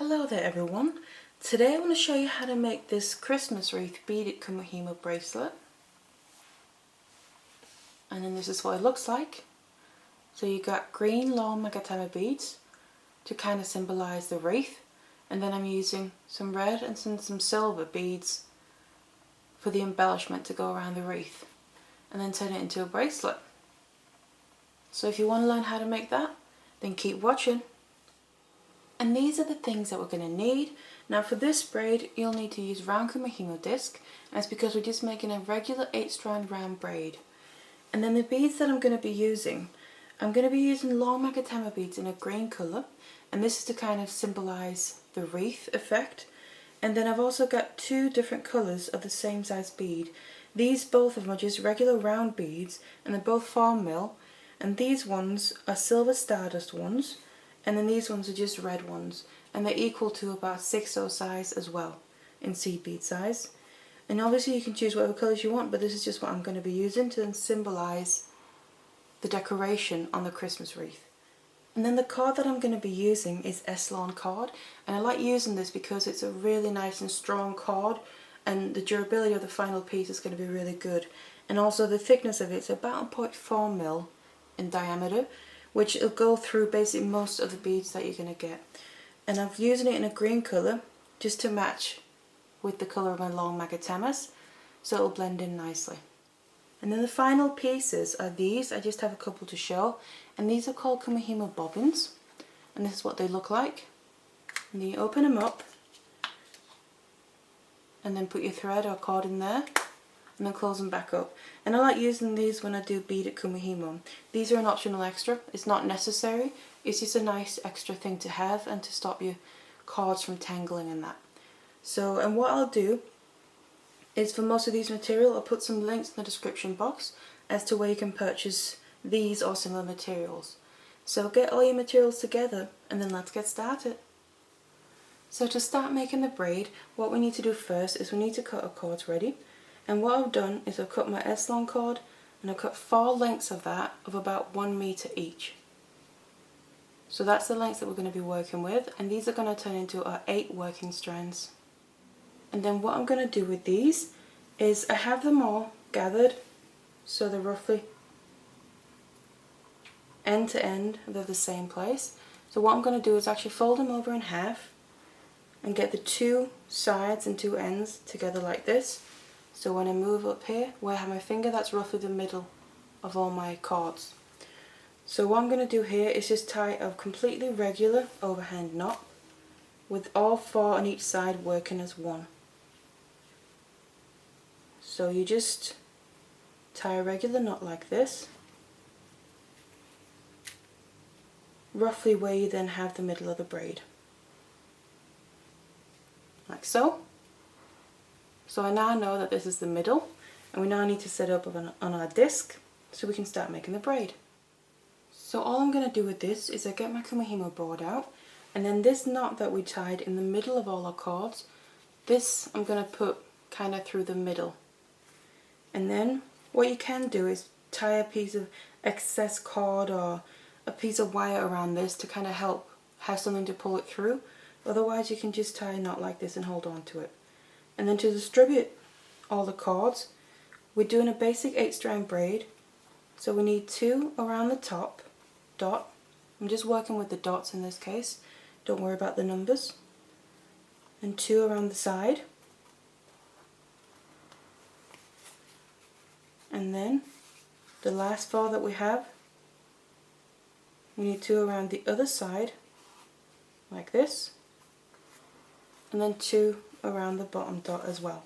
Hello there everyone. Today I want to show you how to make this Christmas wreath beaded Kumihimo bracelet. And then this is what it looks like. So you got green long magatama beads to kind of symbolize the wreath. And then I'm using some red and some silver beads for the embellishment to go around the wreath. And then turn it into a bracelet. So if you want to learn how to make that, then keep watching. And these are the things that we're going to need. Now for this braid, you'll need to use round Kumihimo disc, and it's because we're just making a regular 8-strand round braid. And then the beads that I'm going to be using, I'm going to be using long magatama beads in a green colour, and this is to kind of symbolise the wreath effect. And then I've also got two different colours of the same size bead. These both of them are just regular round beads, and they're both farm mill, and these ones are silver stardust ones. And then these ones are just red ones, and they're equal to about 6/0 size as well, in seed bead size. And obviously you can choose whatever colours you want, but this is just what I'm going to be using to symbolise the decoration on the Christmas wreath. And then the card that I'm going to be using is Eslon card, and I like using this because it's a really nice and strong card, and the durability of the final piece is going to be really good. And also the thickness of it is about 0.4 mil in diameter, which will go through basically most of the beads that you're going to get. And I'm using it in a green colour just to match with the colour of my long magatamas, so it'll blend in nicely. And then the final pieces are these. I just have a couple to show, and these are called Kumihimo bobbins, and this is what they look like. And then you open them up and then put your thread or cord in there, and then close them back up. And I like using these when I do beaded Kumihimo. These are an optional extra. It's not necessary. It's just a nice extra thing to have and to stop your cords from tangling and that. So, and what I'll do is for most of these material, I'll put some links in the description box as to where you can purchase these or similar materials. So get all your materials together and then let's get started. So to start making the braid, what we need to do first is we need to cut our cords ready. And what I've done is I've cut my S-long cord, and I've cut 4 lengths of that of about 1 meter each. So that's the lengths that we're going to be working with, and these are going to turn into our 8 working strands. And then what I'm going to do with these is I have them all gathered, so they're roughly end to end, they're the same place. So what I'm going to do is actually fold them over in half and get the 2 sides and 2 ends together like this. So when I move up here, where I have my finger, that's roughly the middle of all my cords. So what I'm going to do here is just tie a completely regular overhand knot with all 4 on each side working as one. So you just tie a regular knot like this, roughly where you then have the middle of the braid. Like so. So I now know that this is the middle, and we now need to set up on our disc so we can start making the braid. So all I'm going to do with this is I get my Kumihimo board out, and then this knot that we tied in the middle of all our cords, this I'm going to put kind of through the middle. And then what you can do is tie a piece of excess cord or a piece of wire around this to kind of help have something to pull it through. Otherwise you can just tie a knot like this and hold on to it. And then to distribute all the cords, we're doing a basic 8-strand braid. So we need 2 around the top dot. I'm just working with the dots in this case, don't worry about the numbers. And 2 around the side. And then the last 4 that we have, we need 2 around the other side, like this. And then 2 around the bottom dot as well.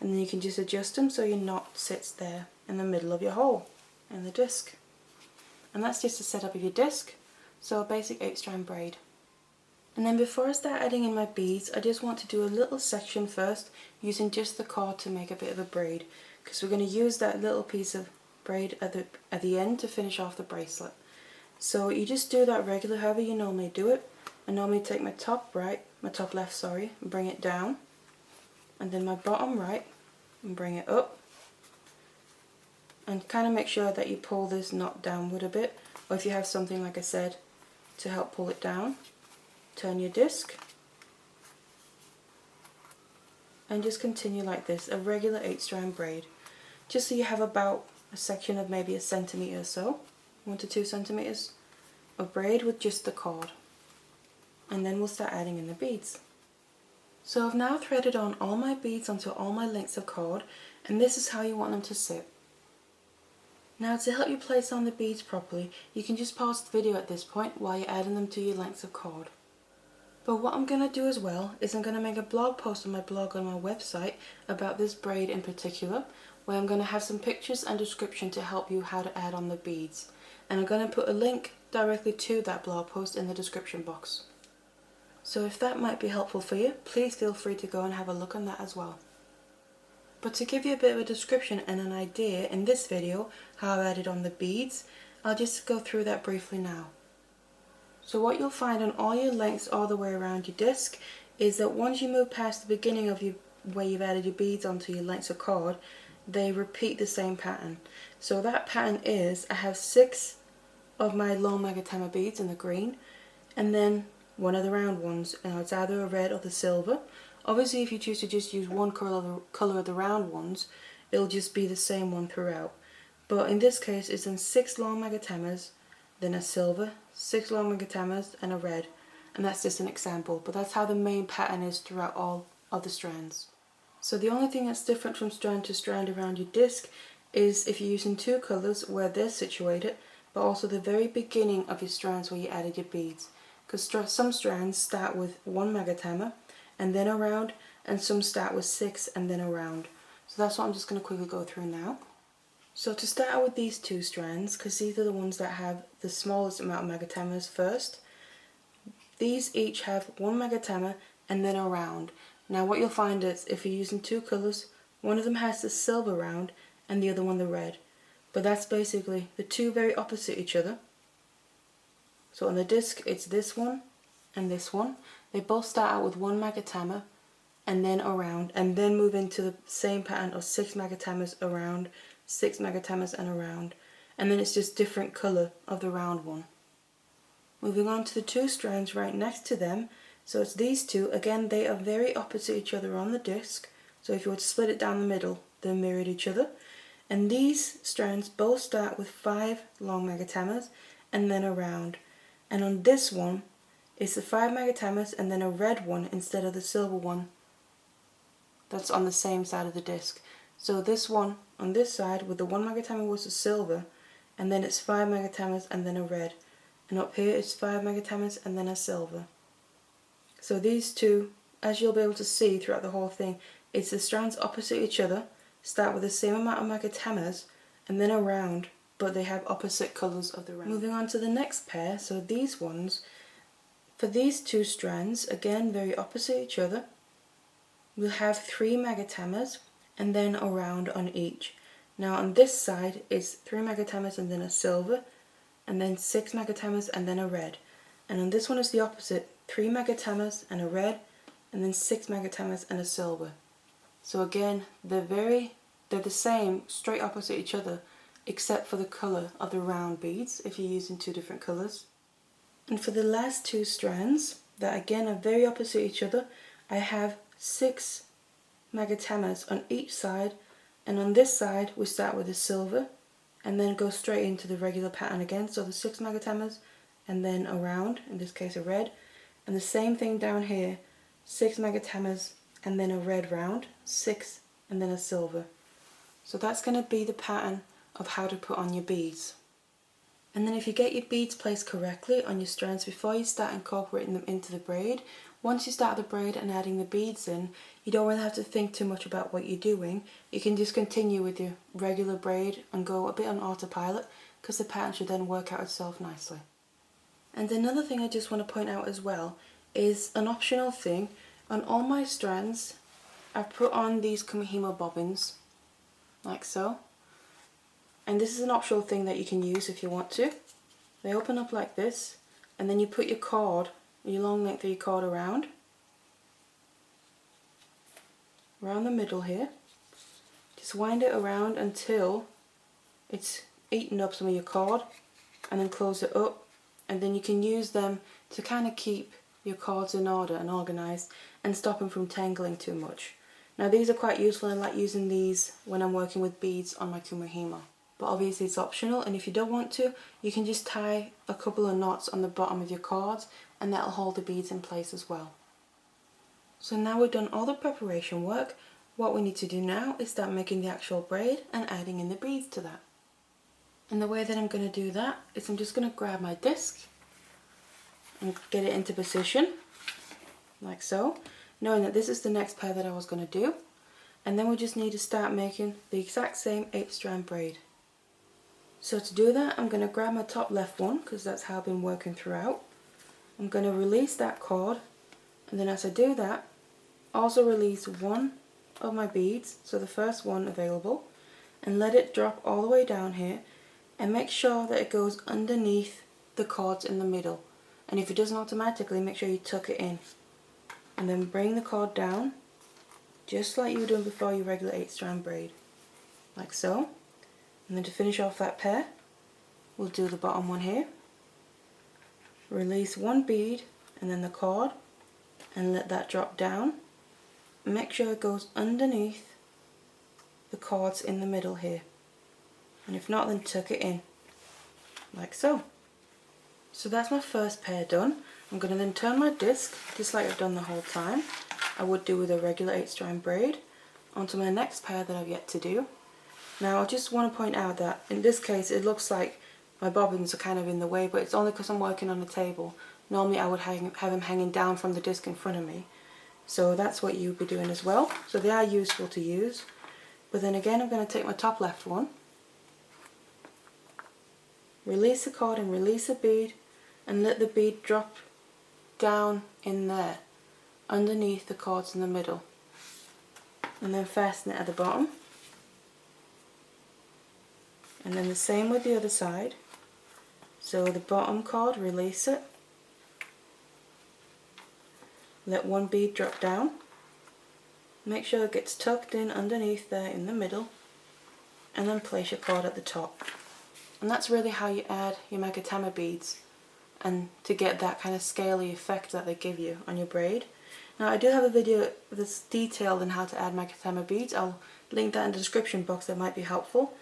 And then you can just adjust them so your knot sits there in the middle of your hole in the disc. And that's just the setup of your disc, so a basic 8-strand braid. And then before I start adding in my beads, I just want to do a little section first using just the cord to make a bit of a braid, because we're going to use that little piece of braid at the end to finish off the bracelet. So you just do that regular however you normally do it. I normally take my top left, and bring it down, and then my bottom right and bring it up, and kind of make sure that you pull this knot downward a bit, or if you have something like I said to help pull it down, turn your disc and just continue like this, a regular 8-strand braid, just so you have about a section of maybe 1 centimetre or so, 1 to 2 centimetres of braid with just the cord, and then we'll start adding in the beads. So I've now threaded on all my beads onto all my lengths of cord, and this is how you want them to sit. Now, to help you place on the beads properly, you can just pause the video at this point while you're adding them to your lengths of cord. But what I'm going to do as well is I'm going to make a blog post on my blog on my website about this braid in particular, where I'm going to have some pictures and description to help you how to add on the beads. And I'm going to put a link directly to that blog post in the description box. So if that might be helpful for you, please feel free to go and have a look on that as well. But to give you a bit of a description and an idea in this video how I've added on the beads, I'll just go through that briefly now. So what you'll find on all your lengths all the way around your disc is that once you move past the beginning of where you've added your beads onto your lengths of cord, they repeat the same pattern. So that pattern is, I have 6 of my long magatama beads in the green, and then one of the round ones, and it's either a red or the silver. Obviously if you choose to just use one colour of the round ones, it'll just be the same one throughout. But in this case it's in 6 long magatamas, then a silver, 6 long magatamas and a red. And that's just an example, but that's how the main pattern is throughout all of the strands. So the only thing that's different from strand to strand around your disc is if you're using 2 colours where they're situated, but also the very beginning of your strands where you added your beads. Because some strands start with 1 magatama and then around, and some start with 6 and then around. So that's what I'm just going to quickly go through now. So to start out with these 2 strands, because these are the ones that have the smallest amount of magatamas first, these each have 1 magatama and then a round. Now what you'll find is if you're using 2 colours, one of them has the silver round and the other one the red. But that's basically the 2 very opposite each other. So on the disc it's this one and this one. They both start out with 1 magatama and then around, and then move into the same pattern of 6 magatamas around, 6 magatamas and around, and then it's just different colour of the round one. Moving on to the 2 strands right next to them, so it's these 2, again they are very opposite each other on the disc, so if you were to split it down the middle, they mirrored each other, and these strands both start with 5 long magatamas and then around, and on this one, it's the 5 magatamas and then a red one instead of the silver one that's on the same side of the disc. So this one on this side with the 1 magatama was the silver, and then it's 5 magatamas and then a red, and up here it's 5 magatamas and then a silver. So these 2, as you'll be able to see throughout the whole thing, it's the strands opposite each other, start with the same amount of magatamas and then around, but they have opposite colours of the round. Moving on to the next pair, so these ones, for these 2 strands, again very opposite each other, we'll have 3 magatamas and then a round on each. Now on this side it's 3 magatamas and then a silver, and then 6 magatamas and then a red. And on this one is the opposite, 3 magatamas and a red, and then 6 magatamas and a silver. So again, they're the same, straight opposite each other, except for the colour of the round beads if you're using 2 different colours. And for the last 2 strands, that again are very opposite each other, I have 6 magatamas on each side, and on this side we start with a silver and then go straight into the regular pattern again, so the 6 magatamas and then a round, in this case a red, and the same thing down here, 6 magatamas and then a red round, 6 and then a silver. So that's going to be the pattern of how to put on your beads. And then if you get your beads placed correctly on your strands before you start incorporating them into the braid, once you start the braid and adding the beads in, you don't really have to think too much about what you're doing. You can just continue with your regular braid and go a bit on autopilot, because the pattern should then work out itself nicely. And another thing I just want to point out as well is an optional thing. On all my strands I've put on these Kumihimo bobbins, like so. And this is an optional thing that you can use if you want to. They open up like this, and then you put your cord, your long length of your cord around the middle here. Just wind it around until it's eaten up some of your cord, and then close it up, and then you can use them to kind of keep your cords in order and organised and stop them from tangling too much. Now these are quite useful, and I like using these when I'm working with beads on my Kumihimo. But obviously it's optional, and if you don't want to, you can just tie a couple of knots on the bottom of your cords and that'll hold the beads in place as well. So now we've done all the preparation work, what we need to do now is start making the actual braid and adding in the beads to that. And the way that I'm going to do that is I'm just going to grab my disc and get it into position, like so, knowing that this is the next pair that I was going to do. And then we just need to start making the exact same 8-strand braid. So to do that, I'm going to grab my top left one, because that's how I've been working throughout. I'm going to release that cord, and then as I do that, also release one of my beads, so the first one available, and let it drop all the way down here, and make sure that it goes underneath the cords in the middle. And if it doesn't automatically, make sure you tuck it in. And then bring the cord down, just like you were doing before your regular 8-strand braid, like so. And then to finish off that pair, we'll do the bottom one here. Release one bead and then the cord, and let that drop down. Make sure it goes underneath the cords in the middle here. And if not, then tuck it in, like so. So that's my first pair done. I'm going to then turn my disc, just like I've done the whole time, I would do with a regular 8-strand braid, onto my next pair that I've yet to do. Now I just want to point out that in this case it looks like my bobbins are kind of in the way, but it's only because I'm working on a table. Normally I would have them hanging down from the disc in front of me. So that's what you would be doing as well. So they are useful to use. But then again, I'm going to take my top left one, release the cord and release a bead, and let the bead drop down in there underneath the cords in the middle, and then fasten it at the bottom. And then the same with the other side. So the bottom cord, release it, let one bead drop down, make sure it gets tucked in underneath there in the middle, and then place your cord at the top. And that's really how you add your magatama beads, and to get that kind of scaly effect that they give you on your braid. Now I do have a video that's detailed on how to add magatama beads. I'll link that in the description box, that might be helpful.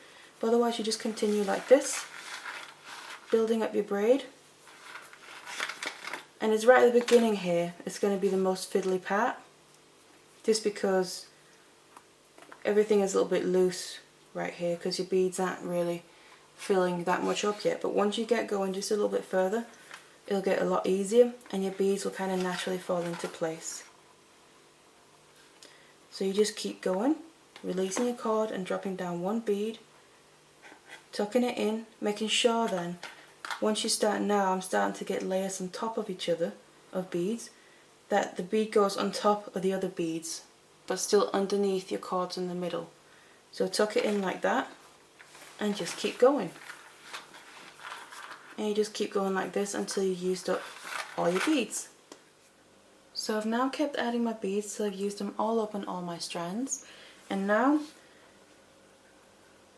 But otherwise you just continue like this, building up your braid. And it's right at the beginning here, it's going to be the most fiddly part, just because everything is a little bit loose right here, because your beads aren't really filling that much up yet. But once you get going just a little bit further, it'll get a lot easier and your beads will kind of naturally fall into place. So you just keep going, releasing your cord and dropping down one bead, tucking it in, making sure then, once you start now, I'm starting to get layers on top of each other of beads, that the bead goes on top of the other beads, but still underneath your cords in the middle. So tuck it in like that, and just keep going. And you just keep going like this until you've used up all your beads. So I've now kept adding my beads till I've used them all up on all my strands. And now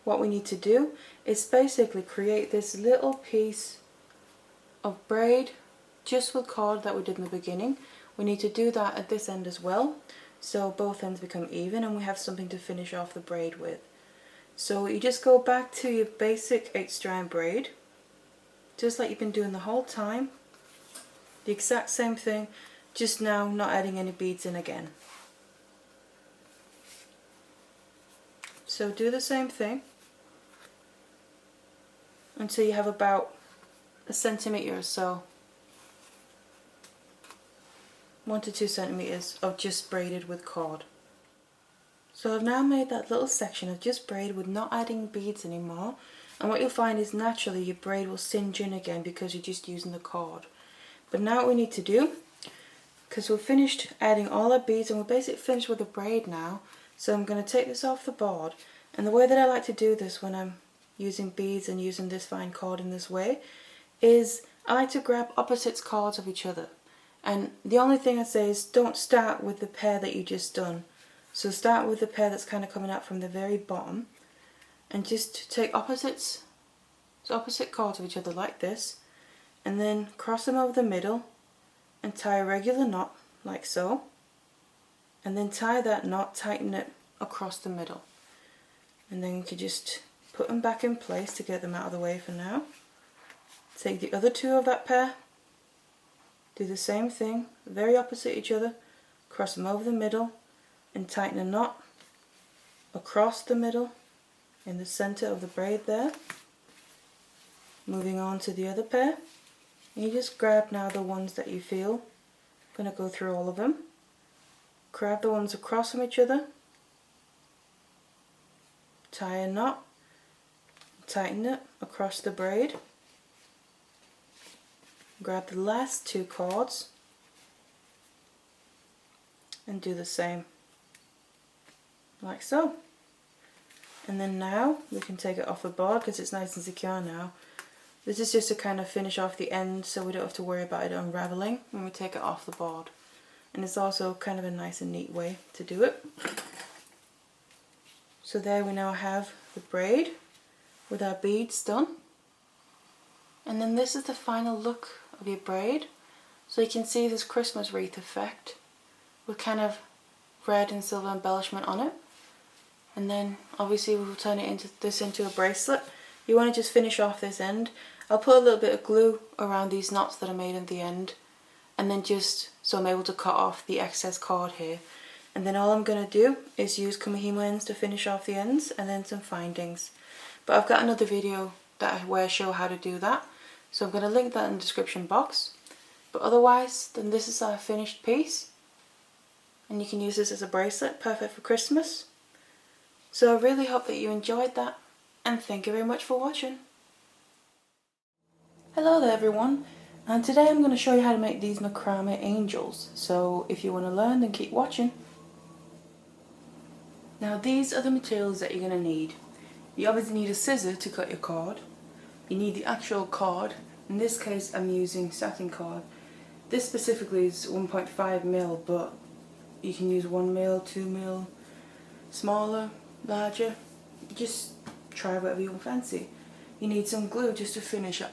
what we need to do is basically create this little piece of braid just with cord that we did in the beginning. We need to do that at this end as well, so both ends become even and we have something to finish off the braid with. So you just go back to your basic 8-strand braid, just like you've been doing the whole time. The exact same thing, just now not adding any beads in again. So do the same thing until you have about a centimetre or so, 1 to 2 centimetres of just braided with cord. So I've now made that little section of just braid with not adding beads anymore, and what you'll find is naturally your braid will singe in again because you're just using the cord. But now what we need to do, because we've finished adding all our beads and we're basically finished with the braid now, so I'm going to take this off the board, and the way that I like to do this when I'm using beads and using this fine cord in this way is I like to grab opposite cords of each other. And the only thing I say is don't start with the pair that you just done. So start with the pair that's kind of coming out from the very bottom and just take opposite cords of each other like this, and then cross them over the middle and tie a regular knot like so. and then tie that knot, tighten it across the middle. And then you can just put them back in place to get them out of the way for now. Take the other two of that pair, do the same thing, very opposite each other, cross them over the middle and tighten a knot across the middle in the center of the braid there. Moving on to the other pair, and you just grab now the ones that you feel. I'm going to go through all of them. Grab the ones across from each other, tie a knot, tighten it across the braid. Grab the last two cords and do the same, like so. And then now we can take it off the board because it's nice and secure now. This is just to kind of finish off the end so we don't have to worry about it unraveling when we take it off the board. And it's also kind of a nice and neat way to do it. So there we now have the braid with our beads done. And then this is the final look of your braid. So you can see this Christmas wreath effect with kind of red and silver embellishment on it. And then obviously we will turn it into a bracelet. You want to just finish off this end. I'll put a little bit of glue around these knots that I made at the end, and then just so I'm able to cut off the excess cord here. And then all I'm going to do is use Kumihimo ends to finish off the ends, and then some findings. But I've got another video where I show how to do that, so I'm going to link that in the description box. But otherwise, then this is our finished piece, and you can use this as a bracelet, perfect for Christmas. So I really hope that you enjoyed that, and thank you very much for watching. Hello there everyone, and today I'm going to show you how to make these macrame angels. So if you want to learn, then keep watching. Now these are the materials that you're going to need. You obviously need a scissor to cut your cord. You need the actual cord. In this case I'm using satin cord. This specifically is 1.5 mil, but you can use 1 mil, 2 mil, smaller, larger. Just try whatever you fancy. You need some glue just to finish it